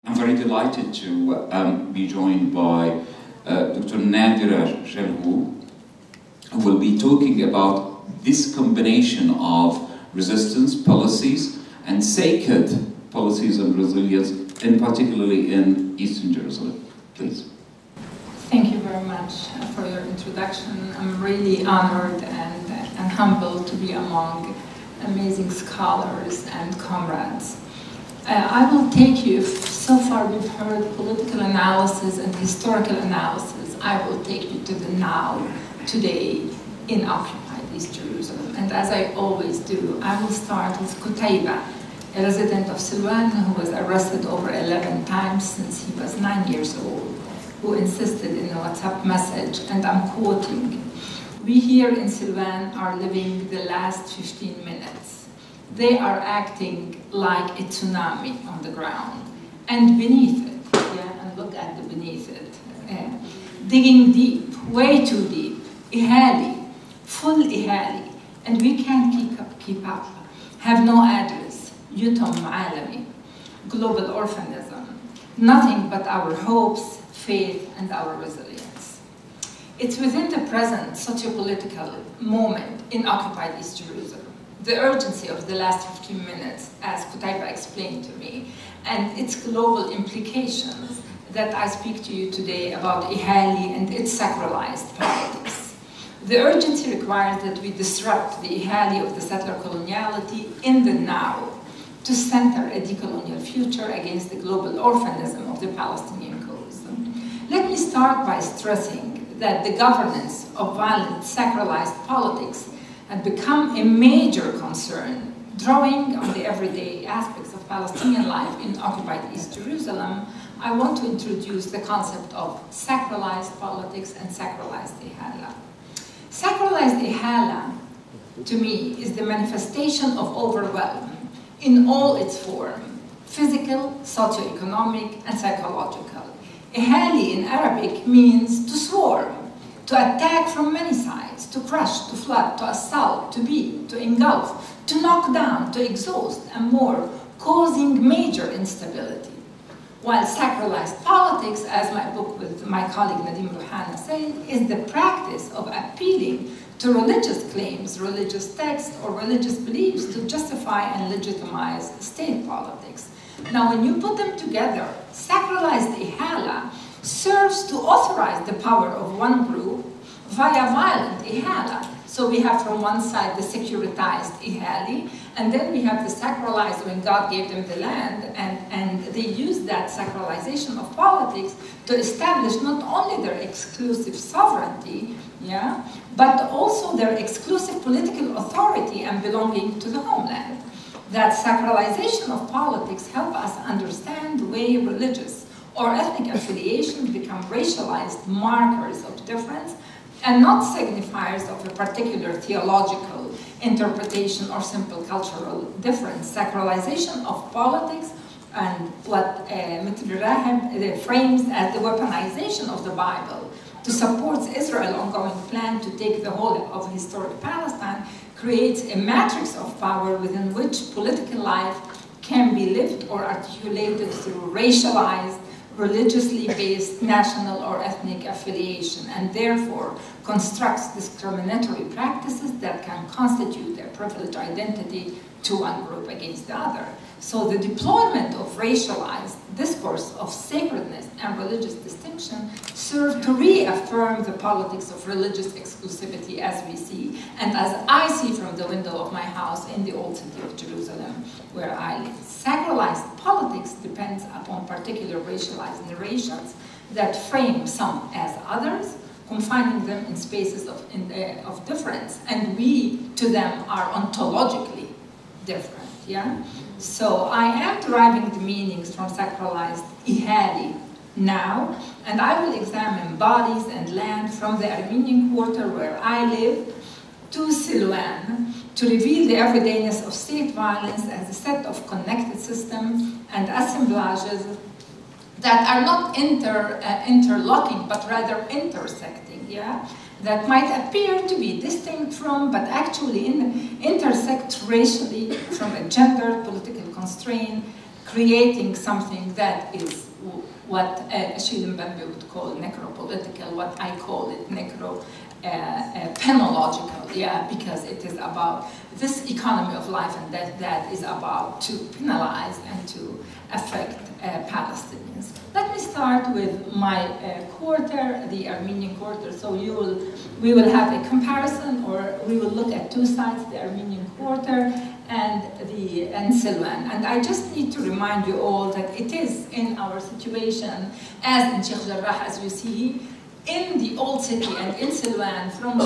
I'm very delighted to be joined by Dr. Nadera Shalhoub, who will be talking about this combination of resistance policies and sacred policies and resilience, and particularly in Eastern Jerusalem. Please. Thank you very much for your introduction. I'm really honored and humbled to be among amazing scholars and comrades. I will take you, so far we've heard political analysis and historical analysis, I will take you to the now, today, in occupied East Jerusalem. And as I always do, I will start with Qutayba, a resident of Silwan who was arrested over 11 times since he was 9 years old, who insisted in a WhatsApp message, and I'm quoting, "We here in Silwan are living the last 15 minutes. They are acting like a tsunami on the ground, and beneath it, yeah, and look at the beneath it, digging deep, way too deep, Ihali, full Ihali, and we can't keep up, have no address, Yutom Alami, global orphanism, nothing but our hopes, faith, and our resilience." It's within the present sociopolitical moment in occupied East Jerusalem, the urgency of the last 15 minutes, as Qutayba explained to me, and its global implications that I speak to you today about Ihali and its sacralized politics. The urgency requires that we disrupt the Ihali of the settler coloniality in the now to center a decolonial future against the global orphanism of the Palestinian cause. Let me start by stressing that the governance of violent sacralized politics had become a major concern, drawing on the everyday aspects of Palestinian life in occupied East Jerusalem. I want to introduce the concept of sacralized politics and sacralized Ihala. Sacralized Ihala, to me, is the manifestation of overwhelm in all its form, physical, socioeconomic, and psychological. Ihali in Arabic means to swarm, to attack from many sides, to crush, to flood, to assault, to beat, to engulf, to knock down, to exhaust, and more, causing major instability. While sacralized politics, as my book with my colleague Nadim Ruhana said, is the practice of appealing to religious claims, religious texts, or religious beliefs to justify and legitimize state politics. Now, when you put them together, sacralized Ihala serves to authorize the power of one group via violent Ihala. So we have from one side the securitized Ihali, and then we have the sacralized when God gave them the land, and they use that sacralization of politics to establish not only their exclusive sovereignty, yeah, but also their exclusive political authority and belonging to the homeland. That sacralization of politics helps us understand the way religious or ethnic affiliations become racialized markers of difference and not signifiers of a particular theological interpretation or simple cultural difference. Sacralization of politics and what Mitri Raheb frames as the weaponization of the Bible to support Israel's ongoing plan to take the whole of historic Palestine creates a matrix of power within which political life can be lived or articulated through racialized, religiously based national or ethnic affiliation, and therefore constructs discriminatory practices that can constitute a privileged identity to one group against the other. So the deployment of racialized discourse of sacredness and religious distinction serve to reaffirm the politics of religious exclusivity as we see, and as I see from the window of my house in the old city of Jerusalem, where I live. Sacralized politics depends upon particular racialized narrations that frame some as others, confining them in spaces of difference, and we, to them, are ontologically different, yeah? So I am deriving the meanings from sacralized Ihali now, and I will examine bodies and land from the Armenian quarter where I live to Silwan to reveal the everydayness of state violence as a set of connected systems and assemblages that are not interlocking, but rather intersecting, yeah? That might appear to be distinct from, but actually intersect racially from a gendered political constraint, creating something that is what Ilan Pappe would call necropolitical, what I call it penological, yeah, because it is about this economy of life and death that is about to penalize and to affect Palestinians. Let me start with my quarter, the Armenian quarter. So we will have a comparison, or we will look at two sides, the Armenian quarter and Silwan. And I just need to remind you all that it is in our situation, as in Sheikh Jarrah, as you see, in the old city and in Silwan, from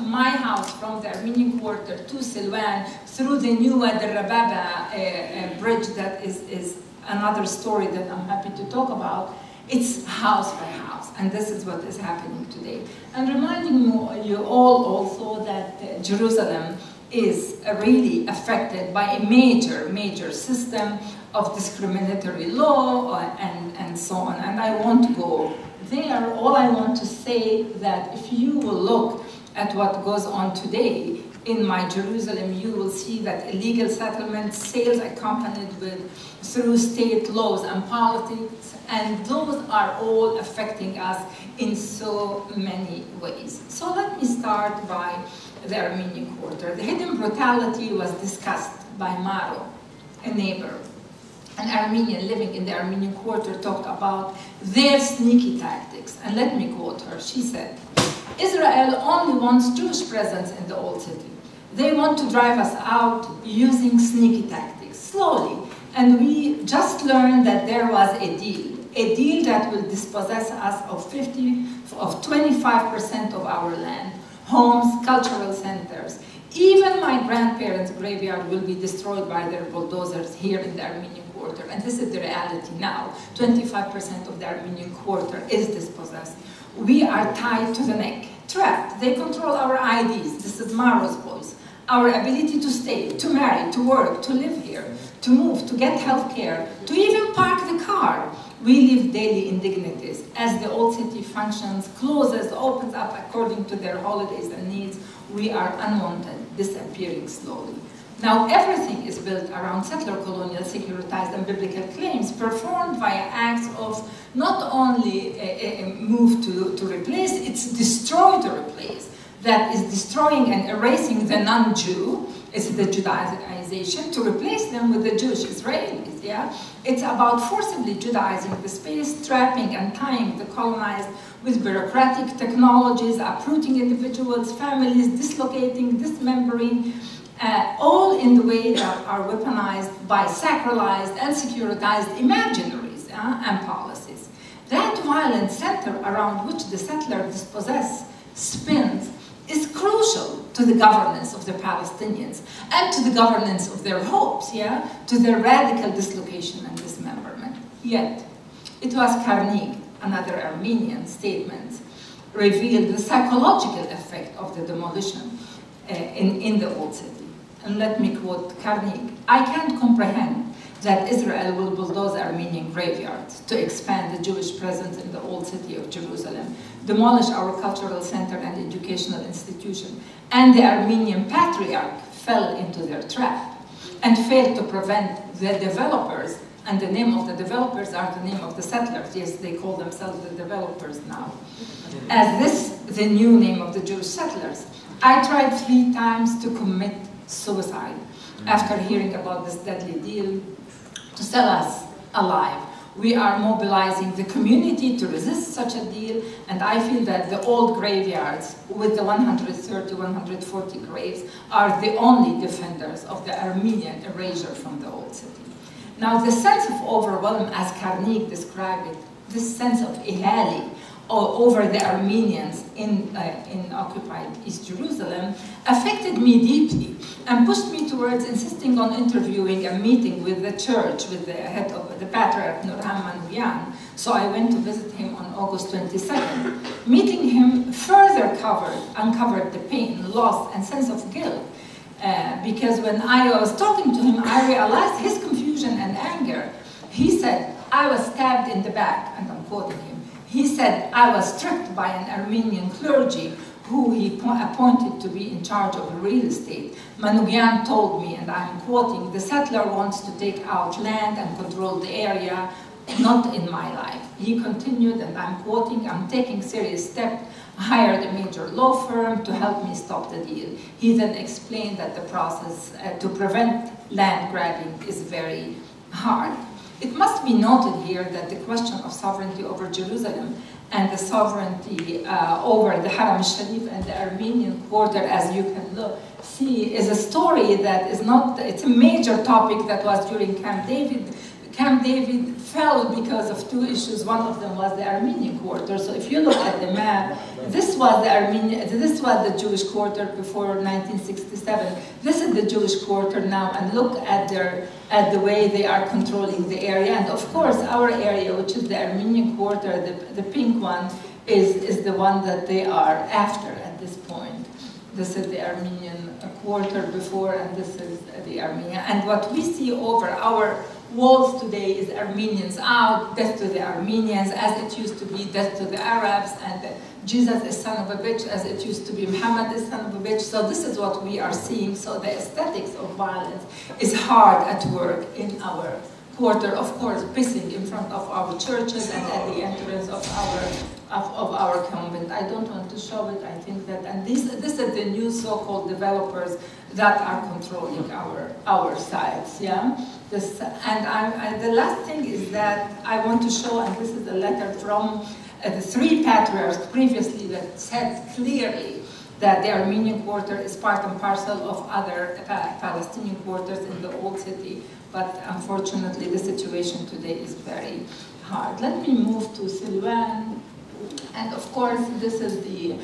my house, from the Armenian quarter to Silwan, through the new Wadi Rababa bridge that is another story that I'm happy to talk about, it's house by house, and this is what is happening today. And reminding you all also that Jerusalem is really affected by a major system of discriminatory law and so on, and I won't go there. All I want to say that if you will look at what goes on today in my Jerusalem, you will see that illegal settlements, sales accompanied through state laws and politics, and those are all affecting us in so many ways. So let me start by the Armenian quarter. The hidden brutality was discussed by Maro, a neighbor. An Armenian living in the Armenian quarter talked about their sneaky tactics. And let me quote her. She said, "Israel only wants Jewish presence in the old city. They want to drive us out using sneaky tactics, slowly. And we just learned that there was a deal that will dispossess us of 25% of our land, homes, cultural centers. Even my grandparents' graveyard will be destroyed by their bulldozers here in the Armenian quarter." And this is the reality now. 25% of the Armenian quarter is dispossessed. We are tied to the neck, trapped. They control our IDs. This is Maro's voice. Our ability to stay, to marry, to work, to live here, to move, to get health care, to even park the car. We live daily indignities. As the old city functions, closes, opens up according to their holidays and needs, we are unwanted, disappearing slowly. Now, everything is built around settler, colonial, securitized, and biblical claims performed via acts of not only a move to replace, it's destroy to replace. That is destroying and erasing the non-Jew. It's the Judaization to replace them with the Jewish Israelis, yeah? It's about forcibly Judaizing the space, trapping and tying the colonized with bureaucratic technologies, uprooting individuals, families, dislocating, dismembering, all in the way that are weaponized by sacralized and securitized imaginaries and policies. That violent center around which the settler spins is crucial to the governance of the Palestinians and to the governance of their hopes, yeah, to their radical dislocation and dismemberment. Yet, it was Carnegie, another Armenian statement, revealed the psychological effect of the demolition in the old city. And let me quote Carnegie, "I can't comprehend that Israel will bulldoze Armenian graveyards to expand the Jewish presence in the old city of Jerusalem, demolish our cultural center and educational institution, and the Armenian patriarch fell into their trap and failed to prevent the developers," and the name of the developers are the name of the settlers, yes, they call themselves the developers now, "as this the new name of the Jewish settlers. I tried 3 times to commit suicide after hearing about this deadly deal to sell us alive. We are mobilizing the community to resist such a deal, and I feel that the old graveyards with the 130, 140 graves are the only defenders of the Armenian erasure from the old city." Now, the sense of overwhelm, as Carnegie described it, this sense of ihali over the Armenians in occupied East Jerusalem, affected me deeply and pushed me towards insisting on interviewing and meeting with the church, with the head of the Patriarch Nurhan Manouyan. So I went to visit him on August 22nd. Meeting him further uncovered the pain, loss, and sense of guilt. Because when I was talking to him, I realized his confusion and anger. He said, "I was stabbed in the back," and I'm quoting him. He said, "I was stripped by an Armenian clergy who he appointed to be in charge of real estate. Manouchian told me, and I'm quoting, "The settler wants to take out land and control the area, not in my life." He continued, and I'm quoting, "I'm taking serious steps, hired a major law firm to help me stop the deal." He then explained that the process to prevent land grabbing is very hard. It must be noted here that the question of sovereignty over Jerusalem and the sovereignty over the Haram al-Sharif and the Armenian quarter, as you can see, is a story that is not, it's a major topic that was during Camp David. Camp David fell because of two issues. One of them was the Armenian quarter. So if you look at the map, this was the Jewish quarter before 1967. This is the Jewish quarter now, and look at the way they are controlling the area. And of course, our area, which is the Armenian quarter, the pink one, is the one that they are after at this point. This is the Armenian quarter before, and this is the Armenian. And what we see over our walls today is Armenians out, death to the Armenians, as it used to be death to the Arabs, and Jesus is son of a bitch, as it used to be Muhammad is son of a bitch. So this is what we are seeing. So the aesthetics of violence is hard at work in our quarter, of course, pissing in front of our churches and at the entrance of our convent. I don't want to show it, I think that, and this is the new so-called developers that are controlling our sites, yeah? And the last thing is that I want to show, and this is a letter from the three patriarchs previously that said clearly that the Armenian quarter is part and parcel of other Palestinian quarters in the old city, but unfortunately the situation today is very hard. Let me move to Silwan, and of course this is the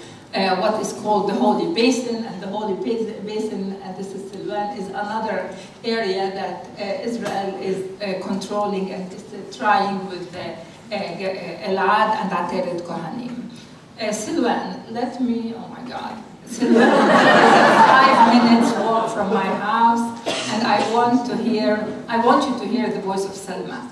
what is called the Holy Basin, and the Holy Basin, this is Silwan, is another area that Israel is controlling and is trying with Elad and Ateret Kohanim. Silwan, let me, oh my God, Silwan is 5 minutes walk from my house, and I want you to hear the voice of Selma.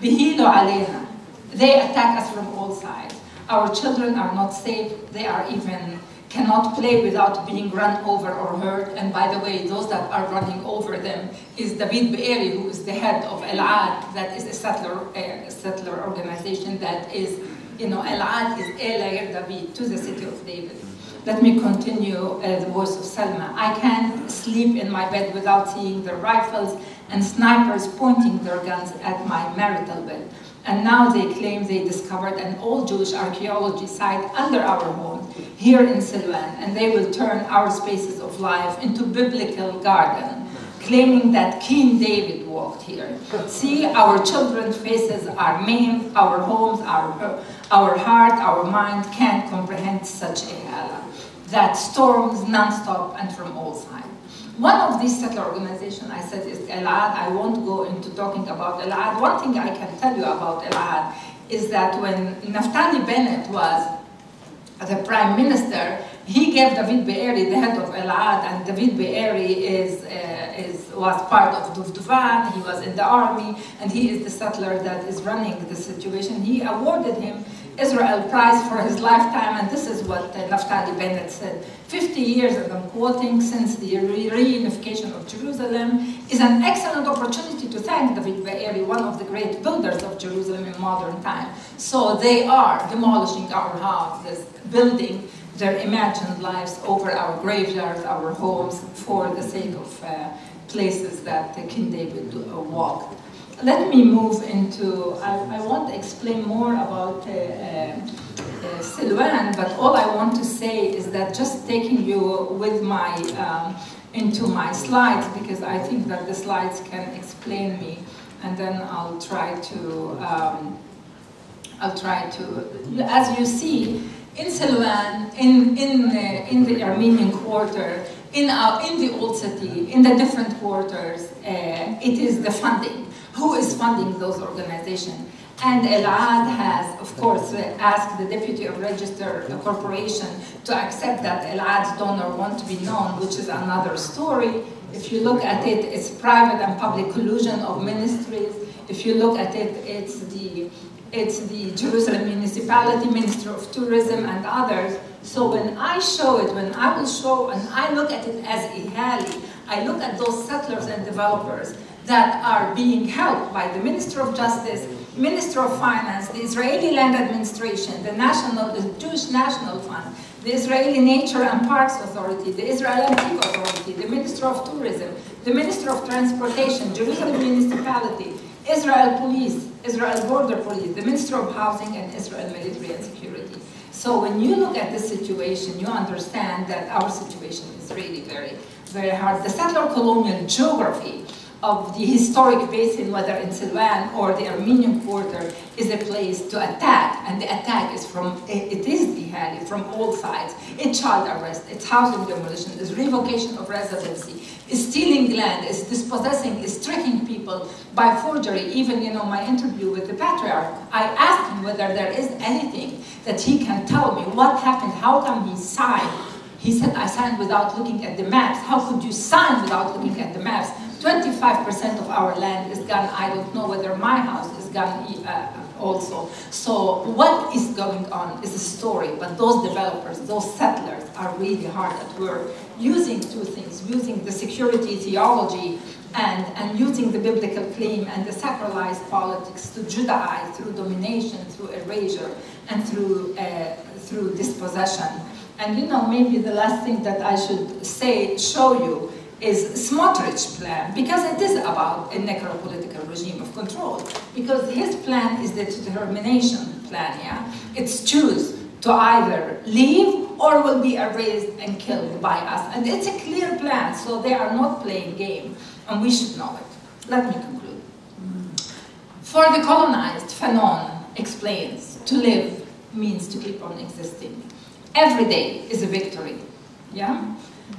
Bihilo Aleina. They attack us from all sides. Our children are not safe. They are even cannot play without being run over or hurt. And by the way, those that are running over them is David Be'eri, who is the head of Elad, that is a settler organization that is, you know, Elad is El David, to the city of David. Let me continue the voice of Selma. I can't sleep in my bed without seeing the rifles and snipers pointing their guns at my marital bed. And now they claim they discovered an old Jewish archaeology site under our home, here in Silwan, and they will turn our spaces of life into biblical garden, claiming that King David walked here. See, our children's faces are maimed, our homes, our heart, our mind can't comprehend such Ihala that storms non-stop and from all sides. One of these settler organizations, I said, is Elad. I won't go into talking about Elad. One thing I can tell you about Elad is that when Naftali Bennett was the prime minister, he gave David Be'eri, the head of Elad, and David Be'eri was part of Duvduvan, he was in the army, and he is the settler that is running the situation. He awarded him Israel Prize for his lifetime, and this is what Naftali Bennett said. 50 years, and I'm quoting, since the reunification of Jerusalem is an excellent opportunity to thank David Be'eri, one of the great builders of Jerusalem in modern time. So they are demolishing our houses, building their imagined lives over our graveyards, our homes, for the sake of places that King David walked. Let me move into, I want to explain more about Silwan, but all I want to say is that just taking you with my, into my slides, because I think that the slides can explain me, and then I'll try to, as you see, in Silwan, in the Armenian quarter, in the old city, in the different quarters, it is the funding. Who is funding those organizations? And Elad has, of course, asked the deputy of register corporation to accept that Elad's donor wants to be known, which is another story. If you look at it, it's private and public collusion of ministries. If you look at it, it's the Jerusalem municipality, Ministry of Tourism, and others So when I show it, when I will show, and I look at it as Ihali, I look at those settlers and developers that are being helped by the Minister of Justice, Minister of Finance, the Israeli Land Administration, the Jewish National Fund, the Israeli Nature and Parks Authority, the Israel Antique Authority, the Minister of Tourism, the Minister of Transportation, Jerusalem Municipality, Israel Police, Israel Border Police, the Minister of Housing, and Israel Military and Security. So when you look at this situation, you understand that our situation is really very, very hard. The settler colonial geography of the historic basin, whether in Silwan or the Armenian Quarter, is a place to attack, and the attack is it is Ihali from all sides. It's child arrest, it's housing demolition, it's revocation of residency, it's stealing land, it's dispossessing, it's tricking people by forgery. Even, you know, my interview with the patriarch, I asked him whether there is anything that he can tell me. What happened? How come he signed? He said, I signed without looking at the maps. How could you sign without looking at the maps? 25% of our land is gone. I don't know whether my house is gone also. So what is going on is a story, but those developers, those settlers are really hard at work, using two things, using the security theology and using the biblical claim and the sacralized politics to Judaize through domination, through erasure, and through dispossession. And you know, maybe the last thing that I should show you is Smotrich's plan, because it is about a necropolitical regime of control. Because his plan is the determination plan, yeah? It's choose to either leave or will be erased and killed by us. And it's a clear plan, so they are not playing game, and we should know it. Let me conclude. For the colonized, Fanon explains, to live means to keep on existing. Every day is a victory, yeah?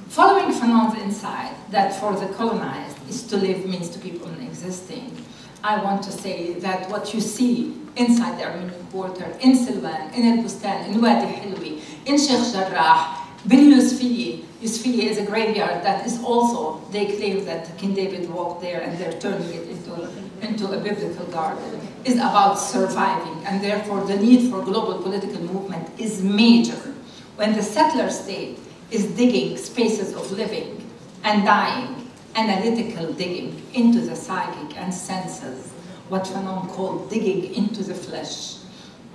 Following Fanon's insight that for the colonized is to live means to keep on existing, I want to say that what you see inside the Armenian Quarter, in Silwan, in El Bustan, in Wadi Hilwi, in Sheikh Jarrah, bin Yusfiye. Yusfiye is a graveyard that is also, they claim that King David walked there and they're turning it into a biblical garden, is about surviving, and therefore the need for global political movement is major. When the settler state is digging spaces of living and dying, analytical digging into the psychic and senses, what Fanon called digging into the flesh,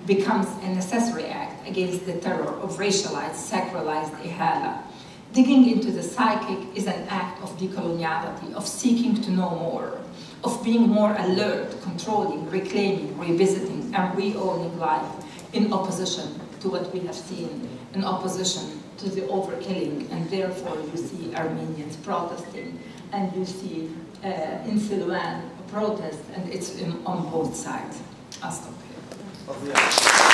becomes a necessary act against the terror of racialized, sacralized Ihala. Digging into the psychic is an act of decoloniality, of seeking to know more, of being more alert, controlling, reclaiming, revisiting, and re-owning life in opposition to what we have seen, in opposition to the overkilling, and therefore you see Armenians protesting, and you see in Silwan a protest, and it's on both sides. I'll stop here.